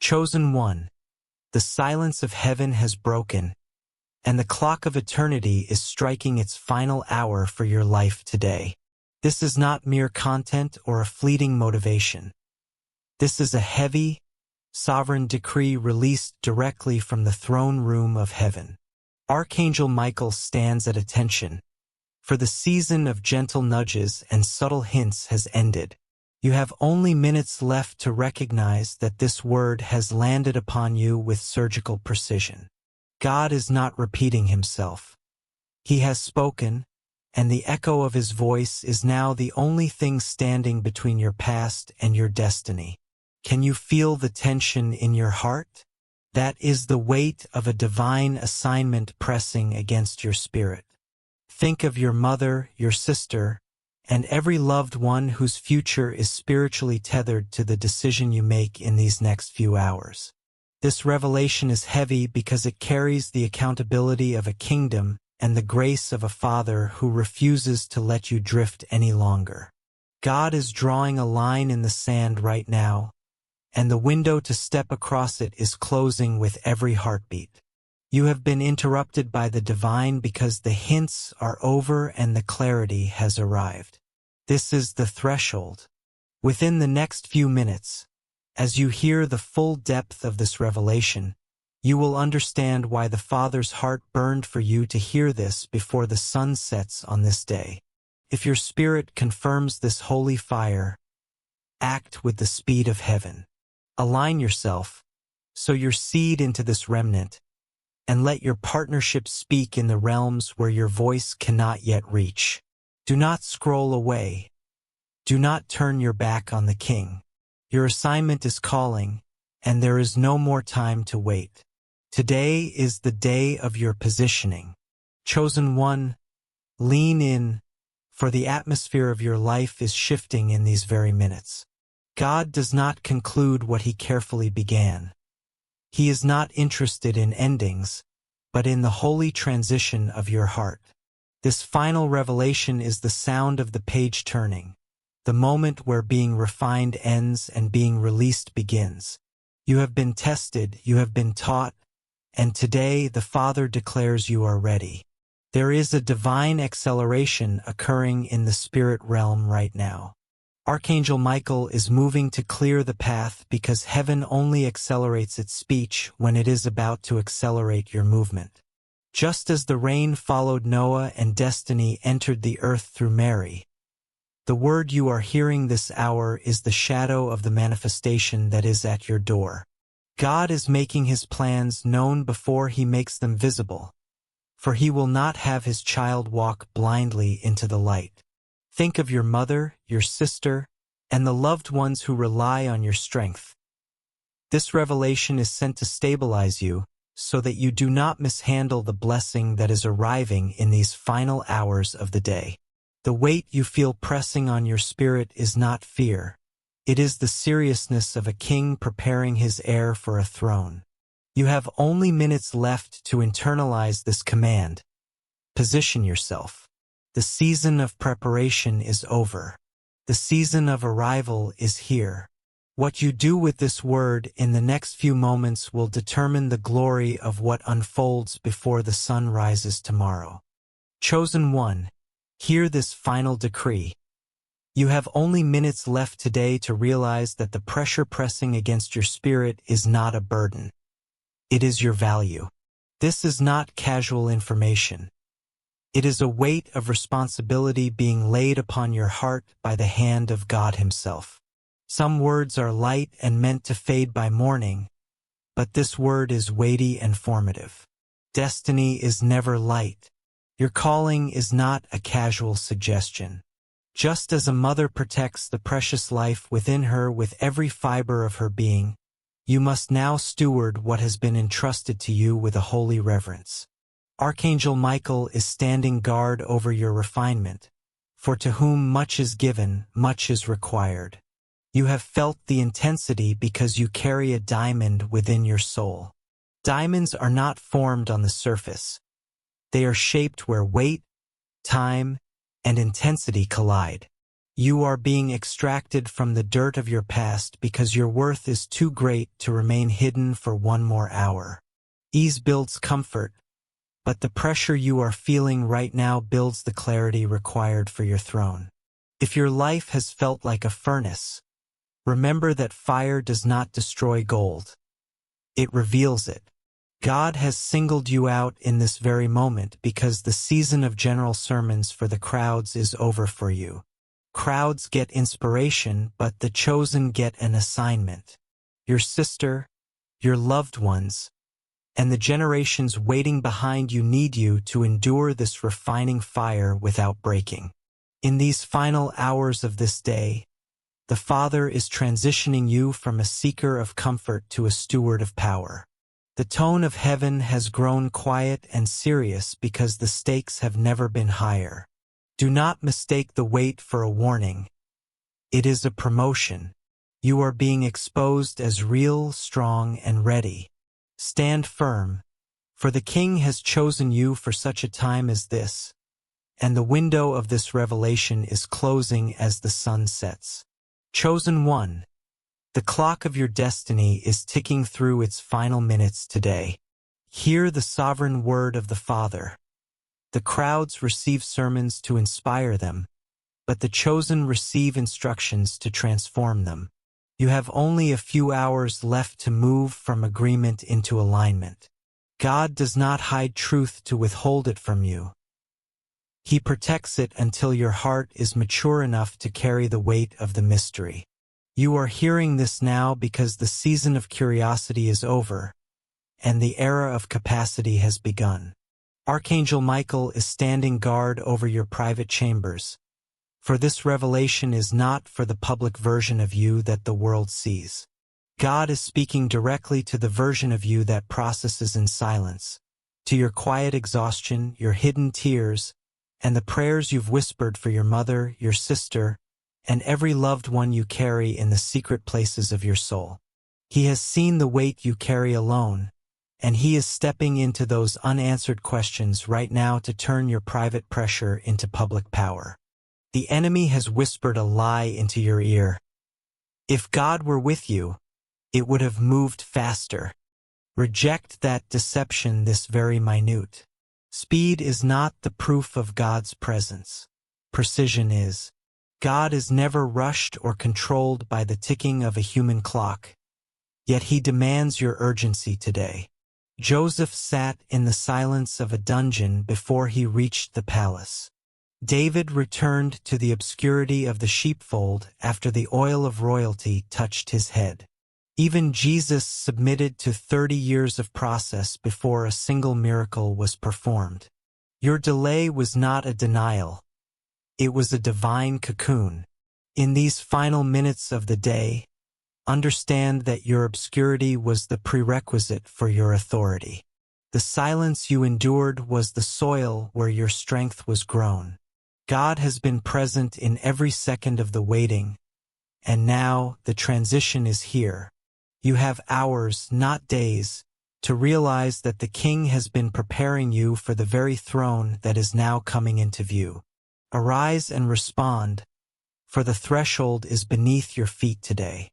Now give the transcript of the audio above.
Chosen one, the silence of heaven has broken, and the clock of eternity is striking its final hour for your life today. This is not mere content or a fleeting motivation. This is a heavy, sovereign decree released directly from the throne room of heaven. Archangel Michael stands at attention, for the season of gentle nudges and subtle hints has ended. You have only minutes left to recognize that this word has landed upon you with surgical precision. God is not repeating himself. He has spoken, and the echo of his voice is now the only thing standing between your past and your destiny. Can you feel the tension in your heart? That is the weight of a divine assignment pressing against your spirit. Think of your mother, your sister, and every loved one whose future is spiritually tethered to the decision you make in these next few hours. This revelation is heavy because it carries the accountability of a kingdom and the grace of a father who refuses to let you drift any longer. God is drawing a line in the sand right now, and the window to step across it is closing with every heartbeat. You have been interrupted by the divine because the hints are over and the clarity has arrived. This is the threshold. Within the next few minutes, as you hear the full depth of this revelation, you will understand why the Father's heart burned for you to hear this before the sun sets on this day. If your spirit confirms this holy fire, act with the speed of heaven. Align yourself, sow your seed into this remnant, and let your partnership speak in the realms where your voice cannot yet reach. Do not scroll away. Do not turn your back on the King. Your assignment is calling, and there is no more time to wait. Today is the day of your positioning. Chosen one, lean in, for the atmosphere of your life is shifting in these very minutes. God does not conclude what he carefully began. He is not interested in endings, but in the holy transition of your heart. This final revelation is the sound of the page turning, the moment where being refined ends and being released begins. You have been tested, you have been taught, and today the Father declares you are ready. There is a divine acceleration occurring in the spirit realm right now. Archangel Michael is moving to clear the path because heaven only accelerates its speech when it is about to accelerate your movement. Just as the rain followed Noah and destiny entered the earth through Mary, the word you are hearing this hour is the shadow of the manifestation that is at your door. God is making his plans known before he makes them visible, for he will not have his child walk blindly into the light. Think of your mother, your sister, and the loved ones who rely on your strength. This revelation is sent to stabilize you so that you do not mishandle the blessing that is arriving in these final hours of the day. The weight you feel pressing on your spirit is not fear. It is the seriousness of a king preparing his heir for a throne. You have only minutes left to internalize this command. Position yourself. The season of preparation is over. The season of arrival is here. What you do with this word in the next few moments will determine the glory of what unfolds before the sun rises tomorrow. Chosen one, hear this final decree. You have only minutes left today to realize that the pressure pressing against your spirit is not a burden. It is your value. This is not casual information. It is a weight of responsibility being laid upon your heart by the hand of God himself. Some words are light and meant to fade by morning, but this word is weighty and formative. Destiny is never light. Your calling is not a casual suggestion. Just as a mother protects the precious life within her with every fiber of her being, you must now steward what has been entrusted to you with a holy reverence. Archangel Michael is standing guard over your refinement, for to whom much is given, much is required. You have felt the intensity because you carry a diamond within your soul. Diamonds are not formed on the surface. They are shaped where weight, time, and intensity collide. You are being extracted from the dirt of your past because your worth is too great to remain hidden for one more hour. Ease builds comfort, but the pressure you are feeling right now builds the clarity required for your throne. If your life has felt like a furnace, remember that fire does not destroy gold. It reveals it. God has singled you out in this very moment because the season of general sermons for the crowds is over for you. Crowds get inspiration, but the chosen get an assignment. Your sister, your loved ones, and the generations waiting behind you need you to endure this refining fire without breaking. In these final hours of this day, the Father is transitioning you from a seeker of comfort to a steward of power. The tone of heaven has grown quiet and serious because the stakes have never been higher. Do not mistake the wait for a warning. It is a promotion. You are being exposed as real, strong, and ready. Stand firm, for the King has chosen you for such a time as this, and the window of this revelation is closing as the sun sets. Chosen one, the clock of your destiny is ticking through its final minutes today. Hear the sovereign word of the Father. The crowds receive sermons to inspire them, but the chosen receive instructions to transform them. You have only a few hours left to move from agreement into alignment. God does not hide truth to withhold it from you. He protects it until your heart is mature enough to carry the weight of the mystery. You are hearing this now because the season of curiosity is over, and the era of capacity has begun. Archangel Michael is standing guard over your private chambers, for this revelation is not for the public version of you that the world sees. God is speaking directly to the version of you that processes in silence, to your quiet exhaustion, your hidden tears, and the prayers you've whispered for your mother, your sister, and every loved one you carry in the secret places of your soul. He has seen the weight you carry alone, and He is stepping into those unanswered questions right now to turn your private pressure into public power. The enemy has whispered a lie into your ear. If God were with you, it would have moved faster. Reject that deception this very minute. Speed is not the proof of God's presence. Precision is. God is never rushed or controlled by the ticking of a human clock, yet He demands your urgency today. Joseph sat in the silence of a dungeon before he reached the palace. David returned to the obscurity of the sheepfold after the oil of royalty touched his head. Even Jesus submitted to 30 years of process before a single miracle was performed. Your delay was not a denial. It was a divine cocoon. In these final minutes of the day, understand that your obscurity was the prerequisite for your authority. The silence you endured was the soil where your strength was grown. God has been present in every second of the waiting, and now the transition is here. You have hours, not days, to realize that the King has been preparing you for the very throne that is now coming into view. Arise and respond, for the threshold is beneath your feet today.